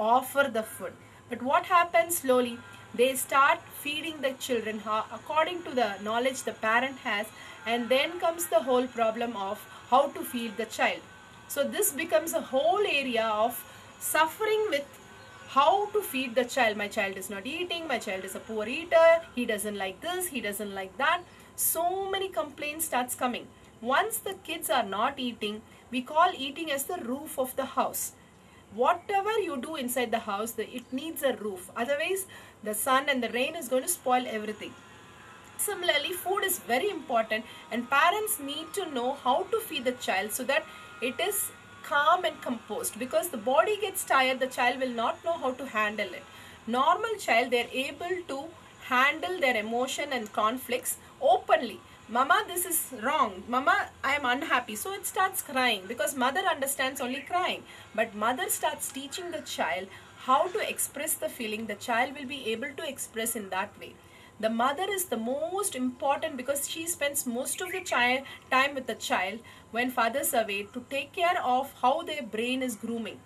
offer the food. But what happens slowly? They start feeding the children according to the knowledge the parent has, and then comes the whole problem of how to feed the child. So this becomes a whole area of suffering with how to feed the child. My child is not eating, my child is a poor eater, he doesn't like this, he doesn't like that. So many complaints starts coming. Once the kids are not eating, we call eating as the roof of the house. Whatever you do inside the house, it needs a roof. Otherwise, the sun and the rain is going to spoil everything. Similarly, food is very important, and parents need to know how to feed the child so that it is calm and composed, because the body gets tired, the child will not know how to handle it. Normal child, they are able to handle their emotion and conflicts openly. Mama, this is wrong. Mama, I am unhappy. So it starts crying, because mother understands only crying. But mother starts teaching the child how to express the feeling. The child will be able to express in that way. The mother is the most important, because she spends most of the time with the child when fathers are away, to take care of how their brain is grooming.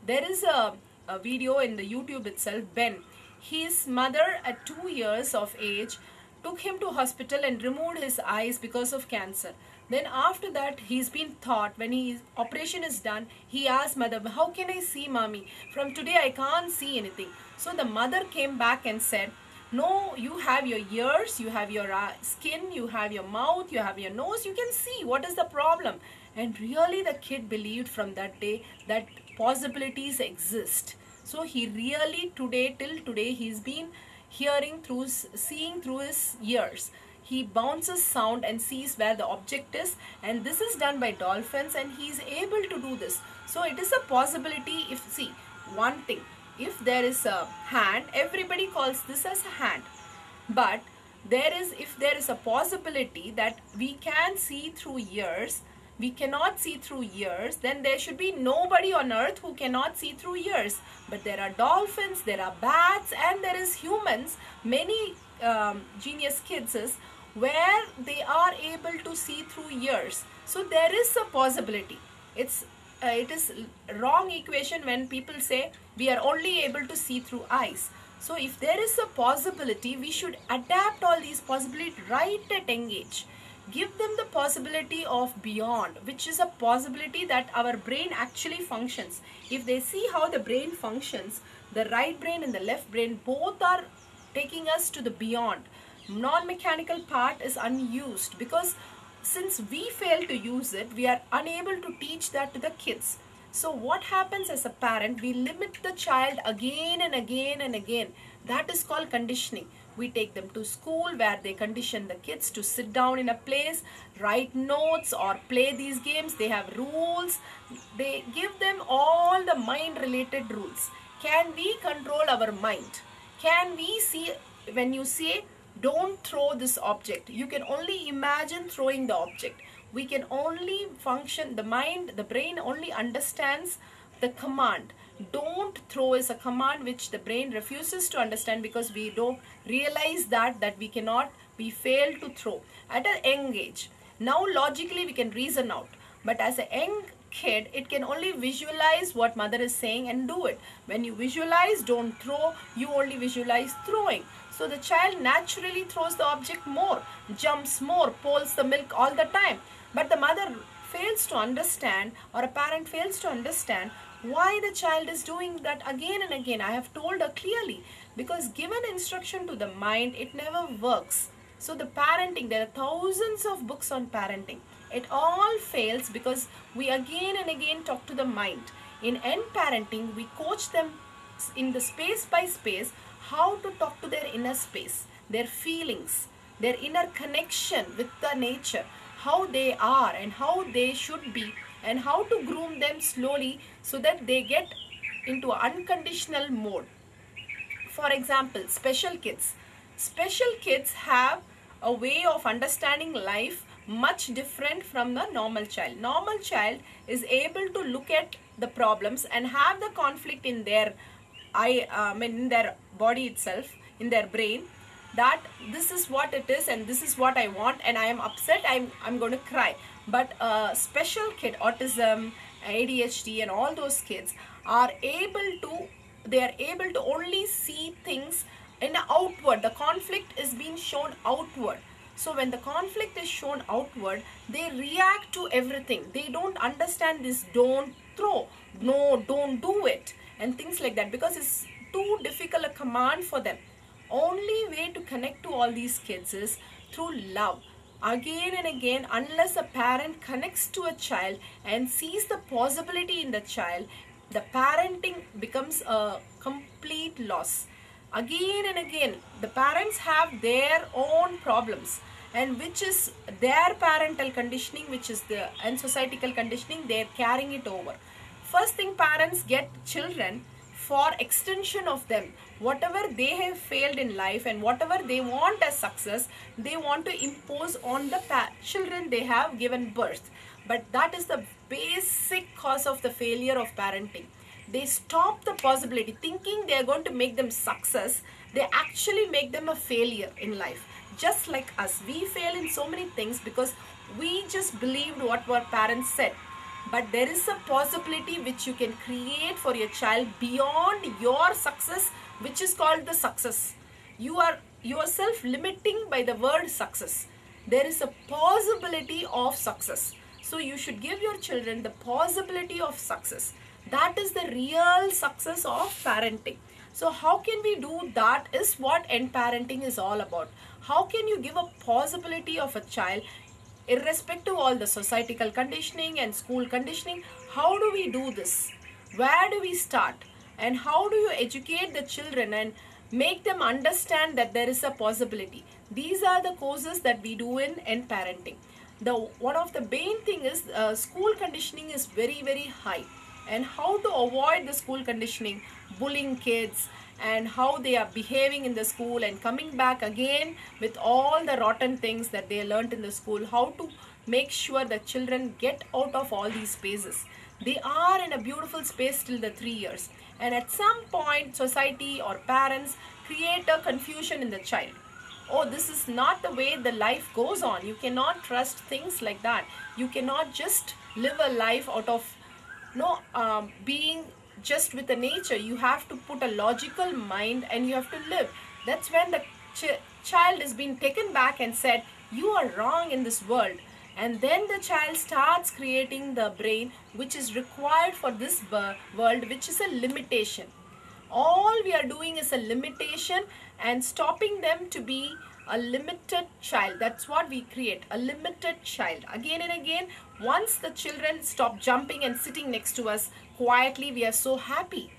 There is a video in the YouTube itself. Ben, his mother at 2 years of age took him to hospital and removed his eyes because of cancer. Then after that, he's been taught, when his operation is done, he asked mother, how can I see mommy? From today I can't see anything. So the mother came back and said, no, you have your ears, you have your skin, you have your mouth, you have your nose, you can see. What is the problem? And really the kid believed from that day that possibilities exist. So he really till today, he's been seeing through his ears. He bounces sound and sees where the object is, and this is done by dolphins, and he is able to do this. So it is a possibility. See, one thing, if there is a hand, everybody calls this as a hand. But if there is a possibility that we can see through ears, we cannot see through ears, then there should be nobody on earth who cannot see through ears. But there are dolphins, there are bats, and there is humans, many genius kids where they are able to see through ears. So there is a possibility. It is wrong equation when people say we are only able to see through eyes. So if there is a possibility, we should adapt all these possibilities right at young age. Give them the possibility of beyond, which is a possibility that our brain actually functions. If they see how the brain functions, the right brain and the left brain both are taking us to the beyond. Non-mechanical part is unused, because since we fail to use it, we are unable to teach that to the kids. So what happens as a parent, we limit the child again and again and again. That is called conditioning. We take them to school where they condition the kids to sit down in a place, write notes or play these games. They have rules. They give them all the mind related rules. Can we control our mind? Can we see, when you say don't throw this object, you can only imagine throwing the object. We can only function, the mind, the brain only understands the command. Don't throw is a command which the brain refuses to understand, because we don't realize that we fail to throw at a young age. Now logically we can reason out, but as a young kid, it can only visualize what mother is saying and do it. When you visualize don't throw, you only visualize throwing. So the child naturally throws the object more, jumps more, pulls the milk all the time. But the mother fails to understand, or a parent fails to understand, why the child is doing that again and again. I have told her clearly, because given instruction to the mind, it never works. So the parenting, there are thousands of books on parenting. It all fails because we again and again talk to the mind. In end parenting, we coach them in the space by space how to talk to their inner space, their feelings, their inner connection with the nature, how they are and how they should be, and how to groom them slowly so that they get into an unconditional mode. For example, special kids. Special kids have a way of understanding life much different from the normal child. Normal child is able to look at the problems and have the conflict in their in their body itself, in their brain, that this is what it is and this is what I want, and I am upset, I'm going to cry. But a special kid, autism, ADHD and all those kids are able to, they are able to only see things in outward. The conflict is being shown outward. So when the conflict is shown outward, they react to everything. They don't understand this don't throw, no, don't do it, and things like that, because it's too difficult a command for them. Only way to connect to all these kids is through love. Again and again, unless a parent connects to a child and sees the possibility in the child, the parenting becomes a complete loss. Again and again, the parents have their own problems, and which is their parental conditioning, which is the and societal conditioning, they're carrying it over. First thing, parents get children for extension of them. Whatever they have failed in life and whatever they want as success, they want to impose on the children they have given birth. But that is the basic cause of the failure of parenting. They stop the possibility, thinking they are going to make them success. They actually make them a failure in life. Just like us, we fail in so many things because we just believed what our parents said. But there is a possibility which you can create for your child beyond your success, which is called the success. You are yourself limiting by the word success. There is a possibility of success. So you should give your children the possibility of success. That is the real success of parenting. So how can we do that is what end parenting is all about. How can you give a possibility of a child irrespective of all the societal conditioning and school conditioning? How do we do this? Where do we start? And how do you educate the children and make them understand that there is a possibility? These are the courses that we do in end parenting. One of the main thing is school conditioning is very, very high. And how to avoid the school conditioning, bullying kids, and how they are behaving in the school and coming back again with all the rotten things that they learned in the school. How to make sure that children get out of all these spaces. They are in a beautiful space till the 3 years. And at some point, society or parents create a confusion in the child. Oh, this is not the way the life goes on. You cannot trust things like that. You cannot just live a life out of being just with the nature. You have to put a logical mind and you have to live. That's when the child is being taken back and said, you are wrong in this world. And then the child starts creating the brain which is required for this world, which is a limitation. All we are doing is a limitation and stopping them to be a limited child. That's what we create, a limited child. Again and again, once the children stop jumping and sitting next to us quietly, we are so happy.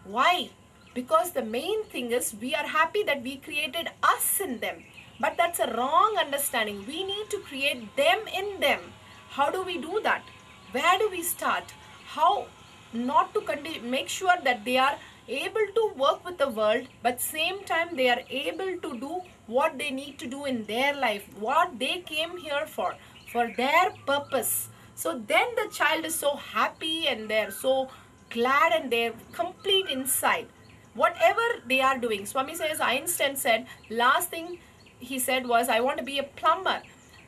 Why? Because the main thing is we are happy that we created us in them. But that's a wrong understanding. We need to create them in them. How do we do that? Where do we start? How not to make sure that they are able to work with the world, but same time they are able to do what they need to do in their life, what they came here for their purpose. So then the child is so happy and they're so glad and they're complete inside. Whatever they are doing. Swami says, Einstein said, last thing he said was, I want to be a plumber.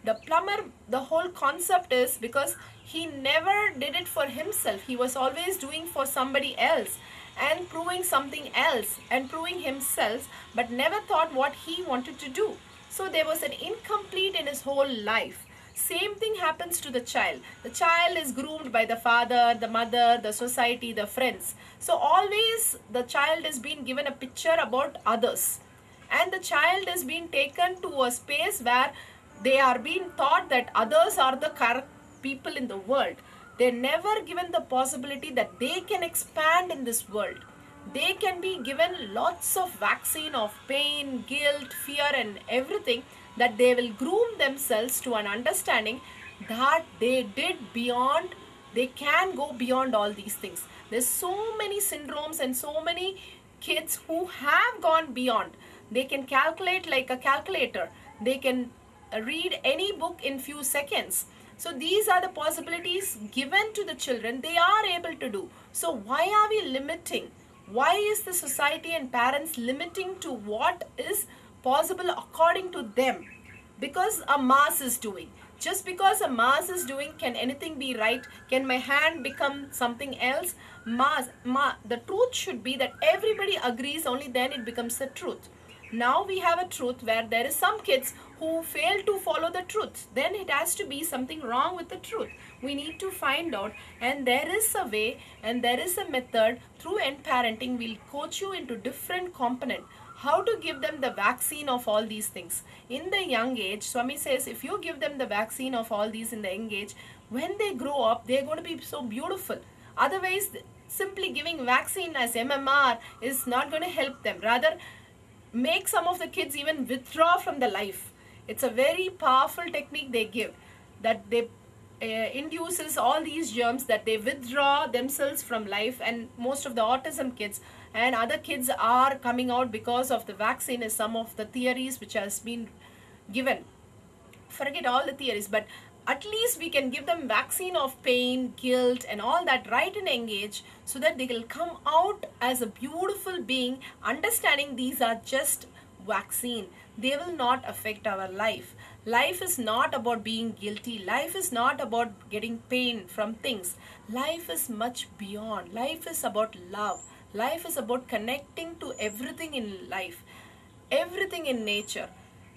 The plumber, the whole concept is because he never did it for himself. He was always doing for somebody else and proving something else and proving himself, but never thought what he wanted to do. So there was an incomplete in his whole life. Same thing happens to the child. The child is groomed by the father, the mother, the society, the friends. So always the child is being given a picture about others. And the child is being taken to a space where they are being taught that others are the correct people in the world. They're never given the possibility that they can expand in this world. They can be given lots of vaccine of pain, guilt, fear and everything, that they will groom themselves to an understanding that they did beyond, they can go beyond all these things. There's so many syndromes and so many kids who have gone beyond. They can calculate like a calculator. They can read any book in few seconds. So these are the possibilities given to the children. They are able to do. So why are we limiting? Why is the society and parents limiting to what is possible according to them? Because a mass is doing. Just because a mass is doing, can anything be right? Can my hand become something else? The truth should be that everybody agrees, only then it becomes the truth. Now we have a truth where there is some kids who fail to follow the truth. Then it has to be something wrong with the truth. We need to find out, and there is a way and there is a method. Through end parenting, we'll coach you into different component, how to give them the vaccine of all these things in the young age. Swami says if you give them the vaccine of all these in the young age, when they grow up, they're going to be so beautiful. Otherwise, simply giving vaccine as MMR is not going to help them. Rather, make some of the kids even withdraw from the life. It's a very powerful technique they give, that they induces all these germs, that they withdraw themselves from life. And most of the autism kids and other kids are coming out because of the vaccine, is some of the theories which has been given. Forget all the theories, but at least we can give them vaccine of pain, guilt and all that right in young age, so that they will come out as a beautiful being, understanding these are just vaccine. They will not affect our life. Life is not about being guilty. Life is not about getting pain from things. Life is much beyond. Life is about love. Life is about connecting to everything in life, everything in nature.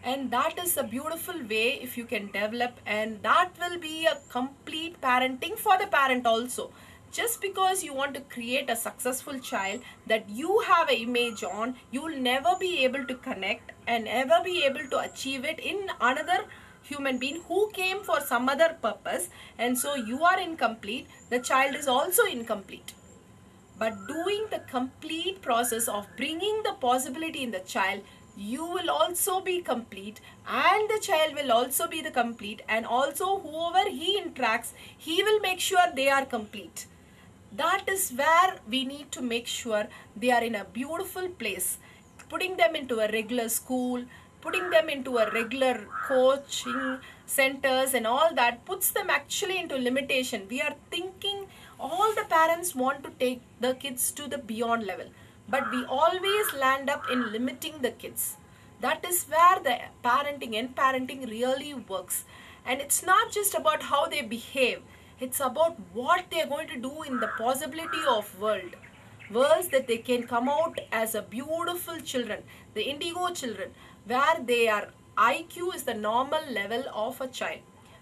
And that is a beautiful way if you can develop, and that will be a complete parenting for the parent also. Just because you want to create a successful child that you have an image on, you will never be able to connect and ever be able to achieve it in another human being who came for some other purpose, and so you are incomplete. The child is also incomplete. But doing the complete process of bringing the possibility in the child, you will also be complete, and the child will also be the complete, and also whoever he interacts, he will make sure they are complete. That is where we need to make sure they are in a beautiful place. Putting them into a regular school, putting them into a regular coaching centers and all that puts them actually into limitation. We are thinking all the parents want to take the kids to the beyond level, but we always land up in limiting the kids. That is where the parenting and parenting really works. And it's not just about how they behave. It's about what they're going to do in the possibility of worlds that they can come out as a beautiful children, the indigo children, where their IQ is the normal level of a child.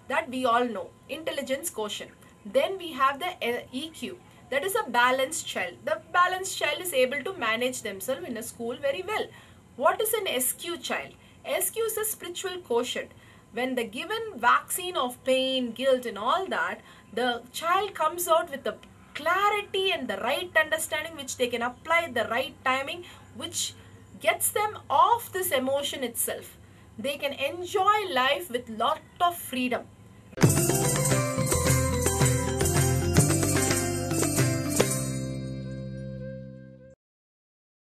That we all know, intelligence quotient. Then we have the EQ, that is a balanced child. The balanced child is able to manage themselves in a school very well. What is an SQ child? SQ is a spiritual quotient. When the given vaccine of pain, guilt and all that, the child comes out with the clarity and the right understanding which they can apply at the right timing, which gets them off this emotion itself. They can enjoy life with lot of freedom.